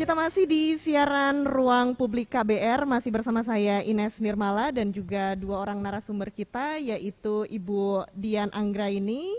Kita masih di siaran Ruang Publik KBR, masih bersama saya Ines Nirmala dan juga dua orang narasumber kita, yaitu Ibu Dian Anggraini,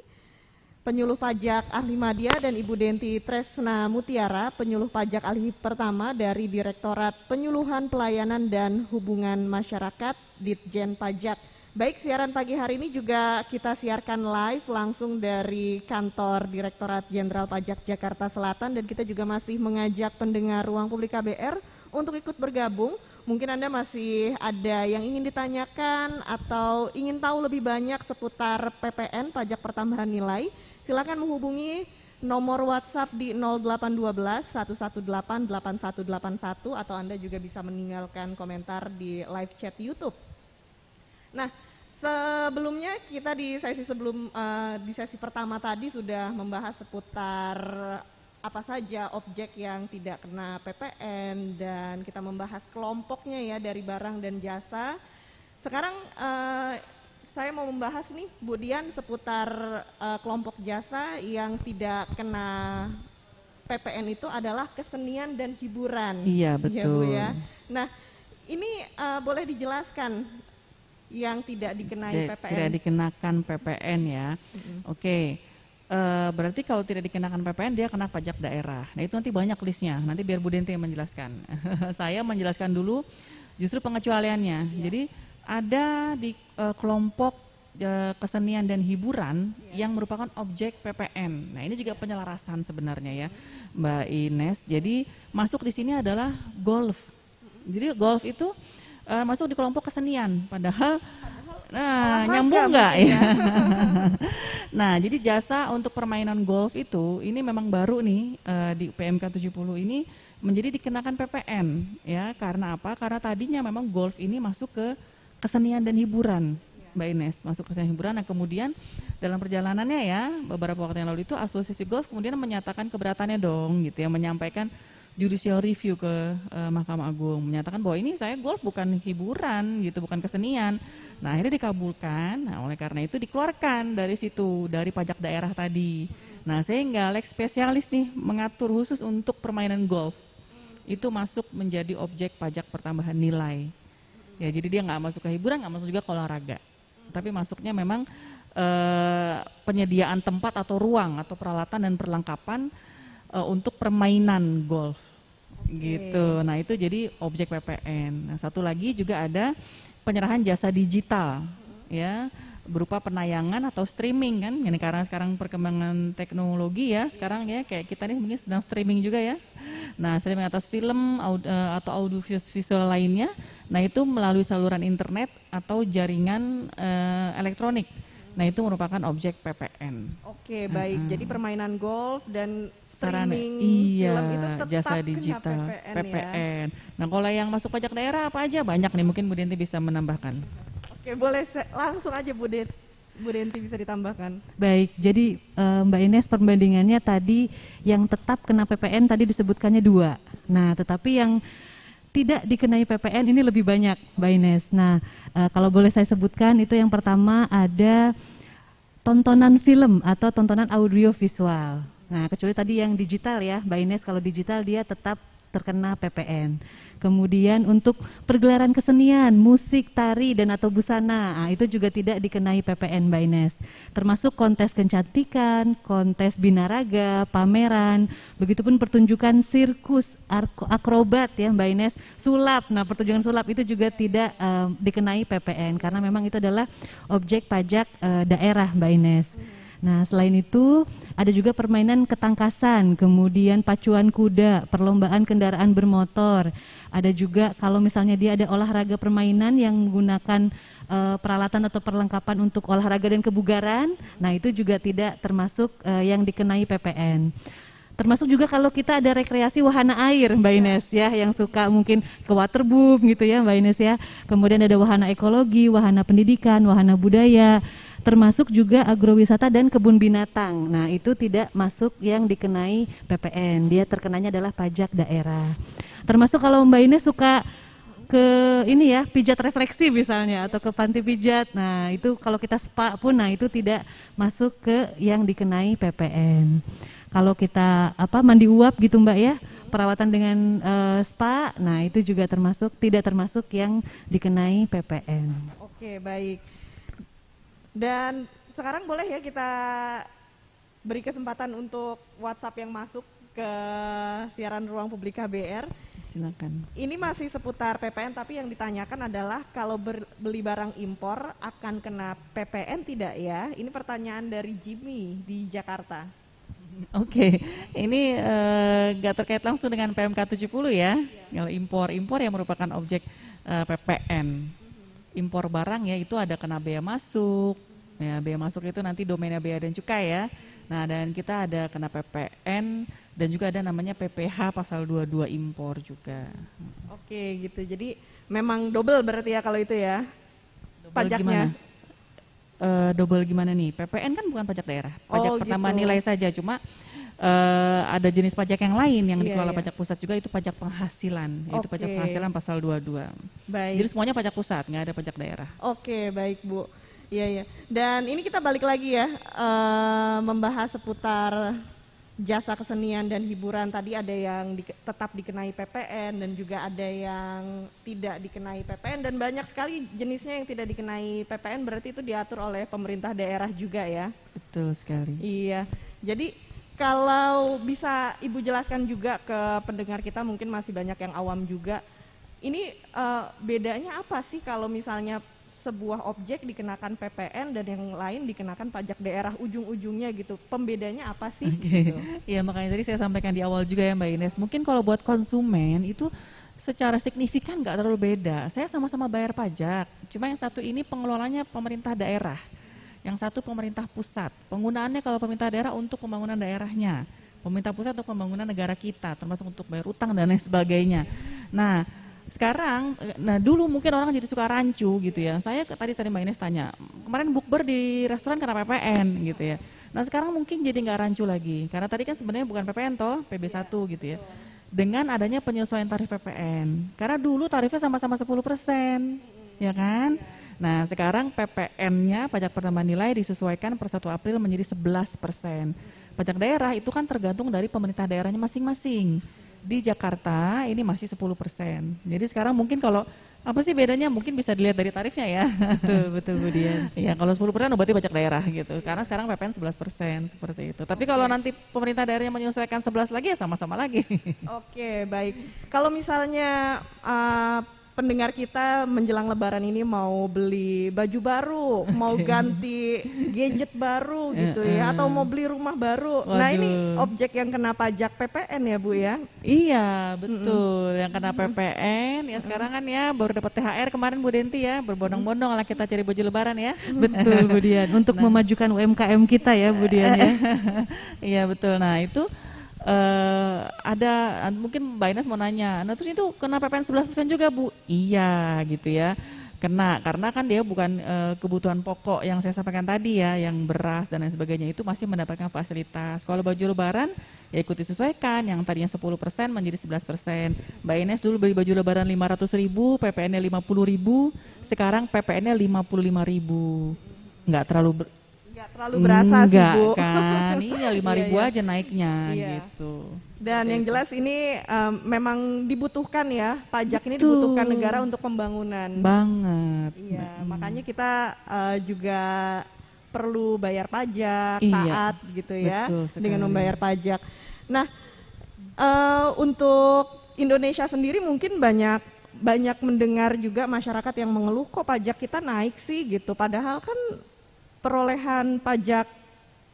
penyuluh pajak ahli madya, dan Ibu Denti Tresna Mutiara, penyuluh pajak ahli pertama dari Direktorat Penyuluhan Pelayanan dan Hubungan Masyarakat Ditjen Pajak. Baik, siaran pagi hari ini juga kita siarkan live langsung dari kantor Direktorat Jenderal Pajak Jakarta Selatan, dan kita juga masih mengajak pendengar Ruang Publik KBR untuk ikut bergabung. Mungkin Anda masih ada yang ingin ditanyakan atau ingin tahu lebih banyak seputar PPN, pajak pertambahan nilai. Silakan menghubungi nomor WhatsApp di 0812 118 8181 atau Anda juga bisa meninggalkan komentar di live chat YouTube. Nah, sebelumnya kita di sesi pertama tadi sudah membahas seputar apa saja objek yang tidak kena PPN dan kita membahas kelompoknya ya dari barang dan jasa. Sekarang saya mau membahas nih Bu Dian seputar kelompok jasa yang tidak kena PPN itu adalah kesenian dan hiburan. Iya, betul. Ya, Bu, ya. Nah, ini boleh dijelaskan yang tidak dikenai PPN. Tidak dikenakan PPN ya. Oke. Berarti kalau tidak dikenakan PPN dia kena pajak daerah. Nah itu nanti banyak listnya. Nanti biar Bu Denti yang menjelaskan. Saya menjelaskan dulu justru pengecualiannya. Jadi ada di kelompok kesenian dan hiburan yang merupakan objek PPN. Nah ini juga penyelarasan sebenarnya ya, Mbak Ines. Jadi masuk di sini adalah golf. Jadi golf itu masuk di kelompok kesenian, padahal nah nyambung nggak ya? Nah, jadi jasa untuk permainan golf itu ini memang baru nih di PMK 70 ini menjadi dikenakan PPN ya. Karena apa? Karena tadinya memang golf ini masuk ke kesenian dan hiburan, Mbak Ines, masuk ke kesenian hiburan. Nah, kemudian dalam perjalanannya ya beberapa waktu yang lalu itu Asosiasi Golf kemudian menyatakan keberatannya dong gitu ya, menyampaikan judicial review ke Mahkamah Agung, menyatakan bahwa ini saya golf bukan hiburan gitu, bukan kesenian. Nah akhirnya dikabulkan. Nah oleh karena itu dikeluarkan dari situ, dari pajak daerah tadi. Nah sehingga lex spesialis nih mengatur khusus untuk permainan golf itu masuk menjadi objek pajak pertambahan nilai. Ya jadi dia nggak masuk ke hiburan, nggak masuk juga ke olahraga, tapi masuknya memang penyediaan tempat atau ruang atau peralatan dan perlengkapan untuk permainan golf gitu. Nah itu jadi objek PPN. Nah satu lagi juga ada penyerahan jasa digital ya, berupa penayangan atau streaming kan. Ini karena sekarang perkembangan teknologi ya, sekarang ya kayak kita nih mungkin sedang streaming juga ya. Nah streaming atas film atau audio visual lainnya. Nah itu melalui saluran internet atau jaringan elektronik. Nah itu merupakan objek PPN. Oke, baik. Jadi permainan golf dan streaming iya, film itu tetap jasa digital PPN. Ya. Nah kalau yang masuk pajak daerah apa aja banyak nih, mungkin Bu Denti bisa menambahkan. Oke, boleh langsung aja Bu Denti bisa ditambahkan. Baik, jadi Mbak Ines perbandingannya tadi yang tetap kena PPN tadi disebutkannya 2. Nah tetapi yang tidak dikenai PPN ini lebih banyak, Mbak Ines. Nah kalau boleh saya sebutkan itu yang pertama ada tontonan film atau tontonan audio visual. Nah, kecuali tadi yang digital ya, Mbak Ines, kalau digital dia tetap terkena PPN. Kemudian untuk pergelaran kesenian, musik, tari, dan atau busana, itu juga tidak dikenai PPN, Mbak Ines. Termasuk kontes kecantikan, kontes binaraga, pameran, begitupun pertunjukan sirkus, akrobat ya Mbak Ines, sulap. Nah, pertunjukan sulap itu juga tidak dikenai PPN, karena memang itu adalah objek pajak daerah, Mbak Ines. Nah selain itu ada juga permainan ketangkasan, kemudian pacuan kuda, perlombaan kendaraan bermotor. Ada juga kalau misalnya dia ada olahraga permainan yang menggunakan peralatan atau perlengkapan untuk olahraga dan kebugaran, nah itu juga tidak termasuk yang dikenai PPN. Termasuk juga kalau kita ada rekreasi wahana air Mbak Ines ya, yang suka mungkin ke waterboom gitu ya Mbak Ines ya. Kemudian ada wahana ekologi, wahana pendidikan, wahana budaya, termasuk juga agrowisata dan kebun binatang. Nah itu tidak masuk yang dikenai PPN, dia terkenanya adalah pajak daerah. Termasuk kalau Mbak Ines suka ke ini ya, pijat refleksi misalnya atau ke panti pijat. Nah, itu kalau kita spa pun nah itu tidak masuk ke yang dikenai PPN. Kalau kita mandi uap gitu Mbak ya, perawatan dengan spa, nah itu juga tidak termasuk yang dikenai PPN. Oke, baik. Dan sekarang boleh ya kita beri kesempatan untuk WhatsApp yang masuk ke siaran Ruang Publik KBR. Silakan. Ini masih seputar PPN, tapi yang ditanyakan adalah kalau beli barang impor akan kena PPN tidak ya? Ini pertanyaan dari Jimmy di Jakarta. Oke, ini nggak terkait langsung dengan PMK 70 ya. Kalau impor yang merupakan objek PPN. Impor barang ya itu ada kena bea masuk. Ya, bea masuk itu nanti domainnya bea dan cukai ya. Nah, dan kita ada kena PPN dan juga ada namanya PPH pasal 22 impor juga. Oke, gitu. Jadi memang double berarti ya kalau itu ya. Double pajaknya. Gimana? Double gimana nih? PPN kan bukan pajak daerah, pajak pertambahan gitu. nilai saja. Cuma ada jenis pajak yang lain yang dikelola Iya. pajak pusat juga, itu pajak penghasilan, yaitu pajak Oke. penghasilan pasal 22. Baik. Jadi semuanya pajak pusat, nggak ada pajak daerah. Oke, baik Bu. Iya, iya. Dan ini kita balik lagi ya, membahas seputar jasa kesenian dan hiburan. Tadi ada yang tetap dikenai PPN dan juga ada yang tidak dikenai PPN, dan banyak sekali jenisnya yang tidak dikenai PPN, berarti itu diatur oleh pemerintah daerah juga ya. Betul sekali. Iya. Jadi kalau bisa Ibu jelaskan juga ke pendengar kita, mungkin masih banyak yang awam juga. Ini bedanya apa sih kalau misalnya sebuah objek dikenakan PPN dan yang lain dikenakan pajak daerah ujung-ujungnya gitu. Pembedanya apa sih? Gitu. Ya makanya tadi saya sampaikan di awal juga ya Mbak Ines, mungkin kalau buat konsumen itu secara signifikan nggak terlalu beda. Saya sama-sama bayar pajak, cuma yang satu ini pengelolanya pemerintah daerah, yang satu pemerintah pusat. Penggunaannya kalau pemerintah daerah untuk pembangunan daerahnya, pemerintah pusat untuk pembangunan negara kita, termasuk untuk bayar utang dan lain sebagainya. Nah, sekarang, dulu mungkin orang jadi suka rancu gitu ya. Saya tadi Mbak Ines tanya, kemarin bukber di restoran kena PPN gitu ya. Nah sekarang mungkin jadi nggak rancu lagi, karena tadi kan sebenarnya bukan PPN toh, PB1 gitu ya. Dengan adanya penyesuaian tarif PPN, karena dulu tarifnya sama-sama 10%, ya kan? Nah sekarang PPN-nya, pajak pertambahan nilai, disesuaikan per 1 April menjadi 11%. Pajak daerah itu kan tergantung dari pemerintah daerahnya masing-masing. Di Jakarta ini masih 10%. Jadi sekarang mungkin kalau apa sih bedanya, mungkin bisa dilihat dari tarifnya ya. Betul Bu Dian. Iya, kalau 10% berarti pajak daerah gitu. Karena sekarang PPN 11% seperti itu. Tapi kalau nanti pemerintah daerahnya menyesuaikan 11 lagi ya sama-sama lagi. Oke, baik. Kalau misalnya pendengar kita menjelang Lebaran ini mau beli baju baru, mau ganti gadget baru gitu ya, atau mau beli rumah baru. Nah ini objek yang kena pajak PPN ya Bu ya? Iya, betul. Yang kena PPN ya sekarang kan ya baru dapat THR kemarin Bu Denti ya, berbondong-bondong lah kita cari baju Lebaran ya. Betul Bu Dian, untuk memajukan UMKM kita ya Bu Dian ya. Iya betul. Nah itu ada mungkin Mbak Ines mau nanya, nah terus itu kena PPN 11% juga Bu? Iya gitu ya, kena karena kan dia bukan kebutuhan pokok yang saya sampaikan tadi ya, yang beras dan lain sebagainya itu masih mendapatkan fasilitas. Kalau baju Lebaran ya ikut disesuaikan, yang tadinya 10% menjadi 11%. Mbak Ines dulu beli baju Lebaran 500.000, PPN-nya 50.000, sekarang PPN-nya 55.000. Nggak terlalu berasa sih Bu. Kan, iya 5.000 Iya. aja naiknya Iya. gitu. Dan yang Seperti itu. jelas ini memang dibutuhkan ya, pajak ini Betul. dibutuhkan negara untuk pembangunan. Banget. Iya, makanya kita juga perlu bayar pajak, Iya, taat gitu ya, betul sekali. dengan membayar pajak. Nah, untuk Indonesia sendiri mungkin banyak mendengar juga masyarakat yang mengeluh kok pajak kita naik sih gitu. Padahal kan perolehan pajak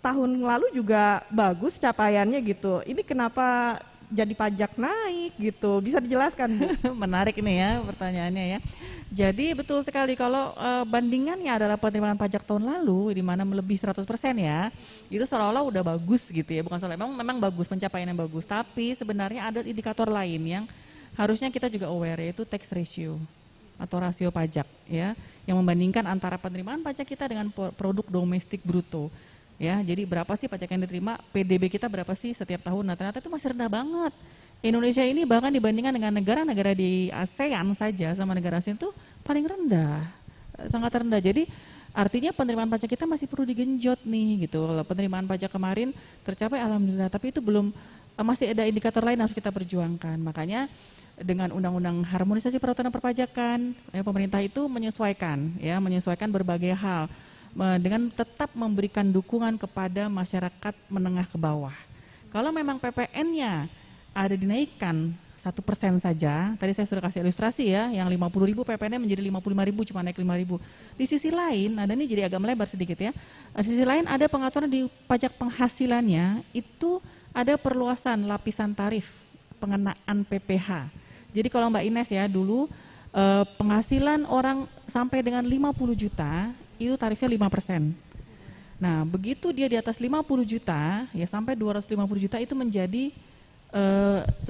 tahun lalu juga bagus capaiannya gitu. Ini kenapa jadi pajak naik gitu? Bisa dijelaskan Bu? Menarik nih ya pertanyaannya ya. Jadi betul sekali kalau bandingannya adalah penerimaan pajak tahun lalu di mana melebihi 100% ya. Itu seolah-olah udah bagus gitu ya. Bukan soal memang bagus, pencapaian yang bagus, tapi sebenarnya ada indikator lain yang harusnya kita juga aware, yaitu tax ratio atau rasio pajak ya, yang membandingkan antara penerimaan pajak kita dengan produk domestik bruto. Ya, jadi berapa sih pajak yang diterima, PDB kita berapa sih setiap tahun? Nah, ternyata itu masih rendah banget. Indonesia ini bahkan dibandingkan dengan negara-negara di ASEAN saja sama negara ASEAN itu paling rendah, sangat rendah. Jadi artinya penerimaan pajak kita masih perlu digenjot nih gitu. Kalau penerimaan pajak kemarin tercapai alhamdulillah, tapi itu belum masih ada indikator lain yang harus kita perjuangkan. Makanya dengan undang-undang harmonisasi peraturan perpajakan, pemerintah itu menyesuaikan berbagai hal dengan tetap memberikan dukungan kepada masyarakat menengah ke bawah. Kalau memang PPN-nya ada dinaikkan 1% saja, tadi saya sudah kasih ilustrasi ya, yang 50.000 PPN-nya menjadi 55.000, cuma naik 5.000. Di sisi lain, ada ini jadi agak melebar sedikit ya. Di sisi lain ada pengaturan di pajak penghasilannya, itu ada perluasan lapisan tarif pengenaan PPh. Jadi kalau Mbak Ines ya, dulu penghasilan orang sampai dengan 50 juta, itu tarifnya 5%. Nah, begitu dia di atas 50 juta, ya sampai 250 juta itu menjadi 10%.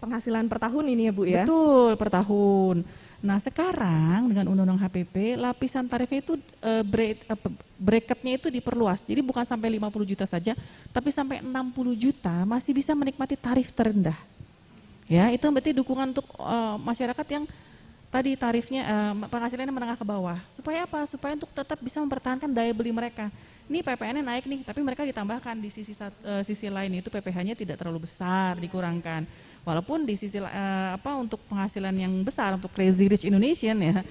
Penghasilan per tahun ini ya Bu ya? Betul, per tahun. Nah sekarang dengan Undang-Undang HPP, lapisan tarifnya itu bracketnya itu diperluas. Jadi bukan sampai 50 juta saja, tapi sampai 60 juta masih bisa menikmati tarif terendah. Ya, itu berarti dukungan untuk masyarakat yang tadi tarifnya penghasilannya menengah ke bawah. Supaya apa? Supaya untuk tetap bisa mempertahankan daya beli mereka. Ini PPN-nya naik nih, tapi mereka ditambahkan di sisi lain itu PPh-nya tidak terlalu besar, dikurangkan. Walaupun di sisi untuk penghasilan yang besar untuk Crazy Rich Indonesian ya,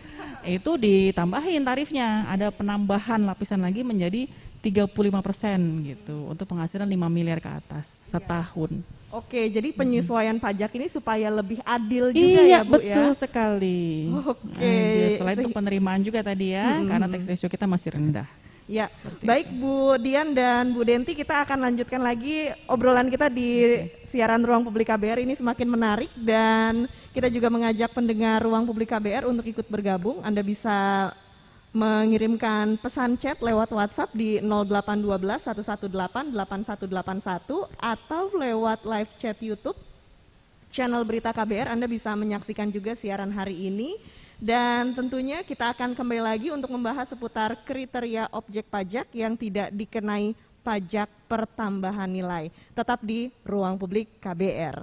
itu ditambahin tarifnya, ada penambahan lapisan lagi menjadi 35% gitu untuk penghasilan 5 miliar ke atas setahun. Oke, jadi penyesuaian pajak ini supaya lebih adil juga iya, ya Bu ya? Iya, betul sekali. Oke. Selain untuk penerimaan juga tadi ya, karena tax ratio kita masih rendah. Ya, baik Bu Dian dan Bu Denti, kita akan lanjutkan lagi obrolan kita di siaran Ruang Publik KBR ini semakin menarik dan kita juga mengajak pendengar Ruang Publik KBR untuk ikut bergabung. Anda bisa mengirimkan pesan chat lewat WhatsApp di 0812 118 8181 atau lewat live chat YouTube channel Berita KBR. Anda bisa menyaksikan juga siaran hari ini. Dan tentunya kita akan kembali lagi untuk membahas seputar kriteria objek pajak yang tidak dikenai pajak pertambahan nilai. Tetap di Ruang Publik KBR.